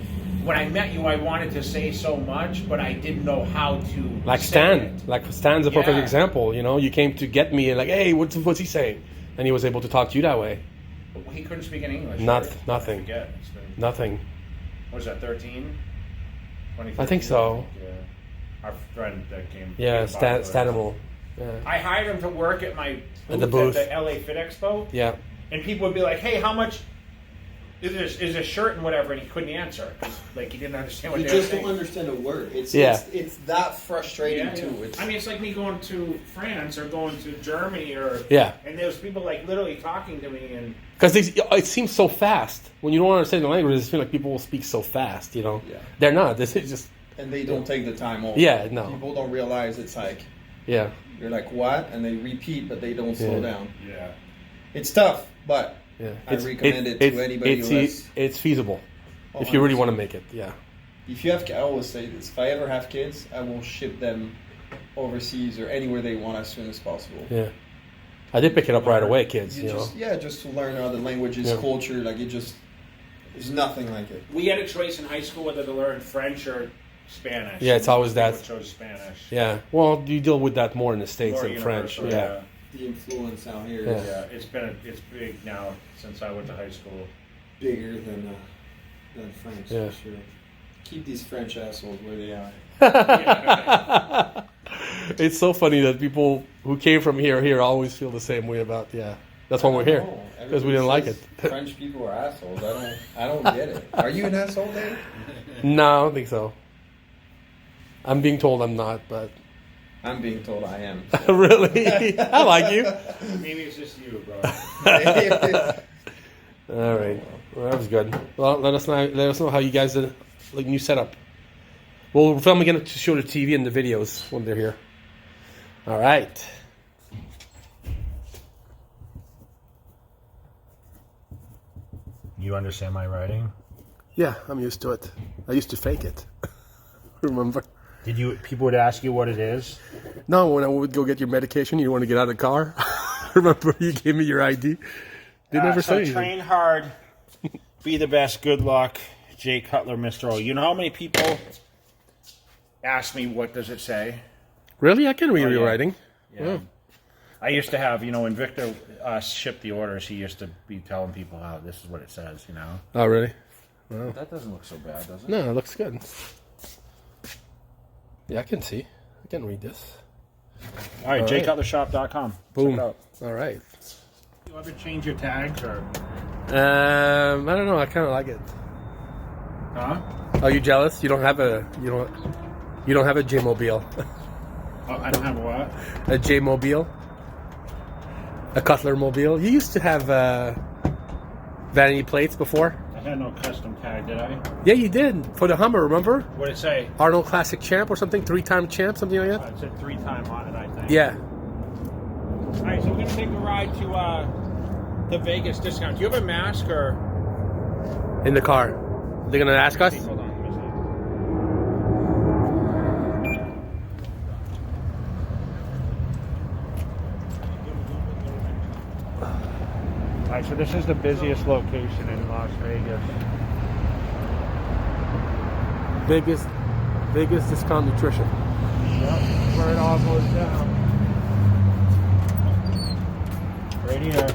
when I met you, I wanted to say so much, but I didn't know how to. Like say Stan. it. Like Stan's a perfect Yeah. example. You know, you came to get me and like, hey, what's he saying? And he was able to talk to you that way. He couldn't speak in English. Nothing. I forget. It's been, Nothing. what was that, 13? I think so. Yeah. Our friend that came. Yeah, came by Stanimal. Yeah. I hired him to work at my At the booth. at the LA Fit Expo. Yeah. And people would be like, "Hey, how much is a shirt and whatever?" And he couldn't answer. Like he didn't understand what You they were just saying. don't understand a word. It's Yeah. it's that frustrating Yeah, too. yeah. It's, I mean, it's like me going to France or going to Germany or Yeah. and there's people like literally talking to me and Because it seems so fast. When you don't understand the language, it feels like people will speak so fast, you know? Yeah. They're not. This is just, and they don't take the time off. Yeah, no. People don't realize it's like yeah. you're like what, and they repeat, but they don't slow Yeah. down. yeah. It's tough, but Yeah. I recommend it to anybody it's, who has- it's feasible. If you really want to make it, yeah. if you have, I always say this: if I ever have kids, I will ship them overseas or anywhere they want as soon as possible. Yeah. I did pick it up right away, kids, You you know? just just to learn other languages, Yeah. culture. Like it just, there's nothing like it. We had a choice in high school whether to learn French or Spanish. Yeah, it's always People that. chose Spanish. Yeah. Well, you deal with that more in the States More than French. universal, Yeah. The influence out here Yeah. is Yeah, it's big now since I went to high school. bigger than French. Yeah. For sure. Keep these French assholes where they are. It's so funny that people who came from here always feel the same way about, yeah. That's why we're here. No, Because we didn't like everybody it. says French people are assholes. I don't get it. Are you an asshole, Dave? No, I don't think so. I'm being told I'm not, but I'm being told I am. really? I like you. Maybe it's just you, bro. All right. Well, that was good. Well, let us know how you guys did, like new setup. We'll film again to show the TV and the videos when they're here. All right. You understand my writing? Yeah, I'm used to it. I used to fake it. Remember? People would ask you what it is? No, when I would go get your medication, you want to get out of the car. Remember, you gave me your ID. They never so say anything. train hard, be the best, good luck, Jay Cutler, Mr. O. You know how many people ask me what does it say? Really? I can read your yeah. writing. Yeah. Oh. I used to have, when Victor shipped the orders, he used to be telling people how this is what it says, Oh, really? That doesn't look so bad, does it? No, it looks good. Yeah, I can see. I can read this. All right, All right. jaycutlershop.com. Boom. Check it out. All right. You ever change your tags or? I don't know. I kind of like it. Huh? Are you jealous? You don't have a J-mobile. Oh, I don't have a what? A J-mobile. A Cutler mobile. You used to have vanity plates before. I had no custom tag, did I? Yeah, you did for the Hummer. Remember? What did it say? Arnold Classic Champ or something, 3-time champ, something like that. It said 3-time on it, I think. Yeah. All right, so we're gonna take a ride to the Vegas discount. Do you have a mask or? In the car. They're gonna ask us. Hold on, let me see. All right, so this is the busiest location in Las Vegas. Vegas Discount Nutrition. Yep, where it all goes down. Right here.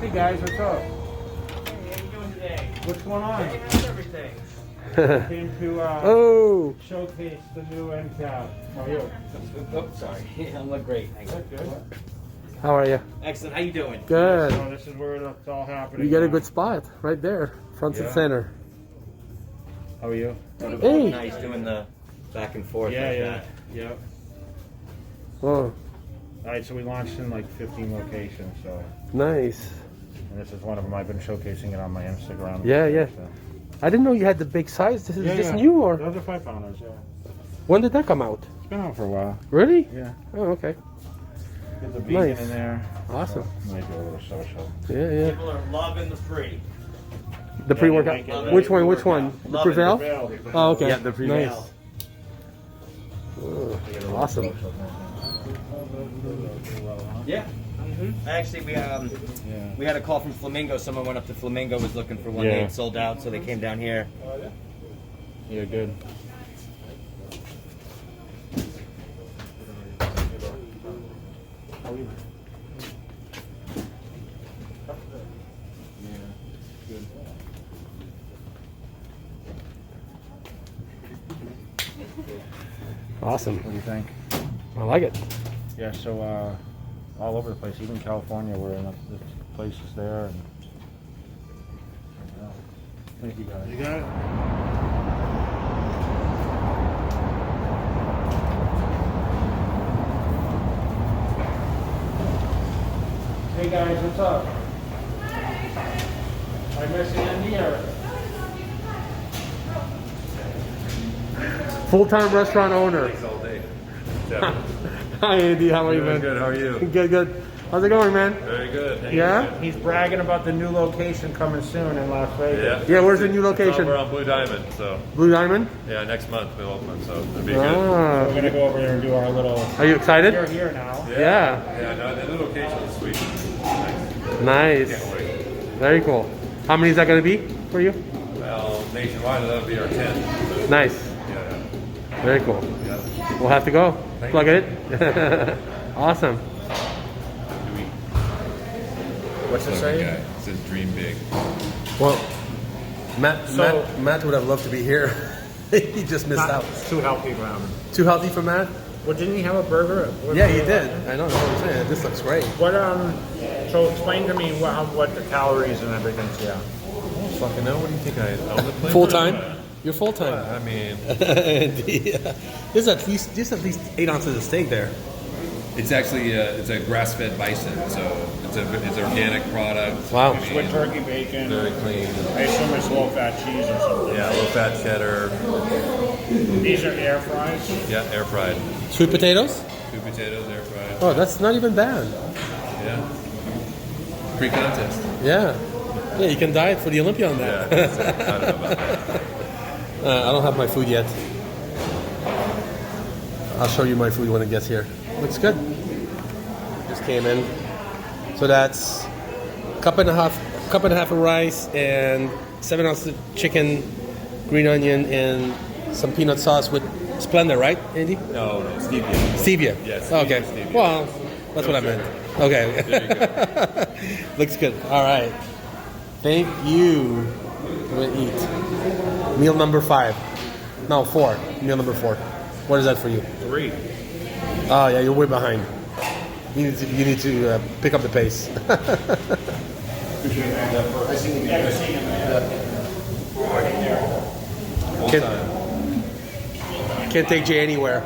Hey guys, what's up? Hey, how you doing today? What's going on? How's everything? Came to Oh. showcase the new end cap. How are you? Oh, sorry. I look great. Thanks. Good. How are you? Excellent. How you doing? Good. So this is where it's all happening. You get a now. good spot right there, front and Yeah. center. How are you? Hey. Nice doing the back and forth Yeah, like yeah, that. yep. Oh, All right, so we launched in like 15 locations. So nice. And this is one of them. I've been showcasing it on my Instagram. Yeah, yeah. So. I didn't know you had the big size. Is Yeah, this yeah. new or Those are 5-pounders, yeah. when did that come out? It's been out for a while. Really? Yeah. Oh, okay. Get the vegan Nice. in there. Awesome. Maybe a little social. Yeah, yeah. People are loving the free. The pre-workout. like it. Which one? Which one? The Love it. Prevail? Oh, okay. Yeah, the Prevail. Nice. Oh, awesome. Yeah. Actually, we had a call from Flamingo. Someone went up to Flamingo, was looking for one. Yeah. They had sold out, so they came down here. Yeah, good. Awesome. What do you think? I like it. Yeah, so all over the place, even California, we're in the places there. And, thank you guys. You got it. Hey guys, what's up? Am I missing Andy or? Full-time restaurant owner. all day. Hi, Andy. How are you, Doing man? good. How are you? Good, good. How's it going, man? Very good. Yeah? He's bragging about the new location coming soon in Las Vegas. Yeah. Yeah, where's the new location? We're on Blue Diamond, so Blue Diamond? yeah, next month we'll open, so it'll be good. Ah. We're gonna go over there and do our little. Are you excited? You're here now. Yeah. Yeah, no, the new location is sweet. Nice. Can't wait. Very cool. How many is that going to be for you? Well, nationwide that'll be our 10. Nice. Yeah. Very cool. Yeah. We'll have to go. Thank Plug you. it. Awesome. What's it say? It says dream big. Well, Matt, So- Matt would have loved to be here. He just missed out. It's too healthy for him. Too healthy for Matt? Well, didn't he have a burger? Yeah, he did. I know. That's what I'm saying. This looks great. What So explain to me what the calories and everything's. Yeah. Fucking hell, what do you think I own the place? Full time? You're full time. I mean, There's at least 8 ounces of steak there. it's actually it's a grass-fed bison, so it's an organic product. Wow. I mean, With turkey bacon. very clean. I assume it's low-fat cheese or something. Yeah, low-fat cheddar. These are air fries. Yeah, air fried. Sweet potatoes? Sweet potatoes, air fried. Oh, that's not even bad. Yeah. Pre-contest. Yeah. Yeah, you can diet for the Olympia on Yeah. that. I don't know about that. I don't have my food yet. I'll show you my food when it gets here. Looks good. Just came in. So that's cup and a half of rice and 7 ounces of chicken, green onion, and some peanut sauce with Splenda, right, Andy? No, stevia. Stevia. Yes. Okay. Stevia. Well, that's what I meant. Okay. There you go. Looks good. All right. Thank you. We'll eat. Meal number 5. No, 4. Meal number 4. What is that for you? 3. Oh, yeah, you're way behind. You need to pick up the pace. Full Can't- time. Can't take Jay anywhere.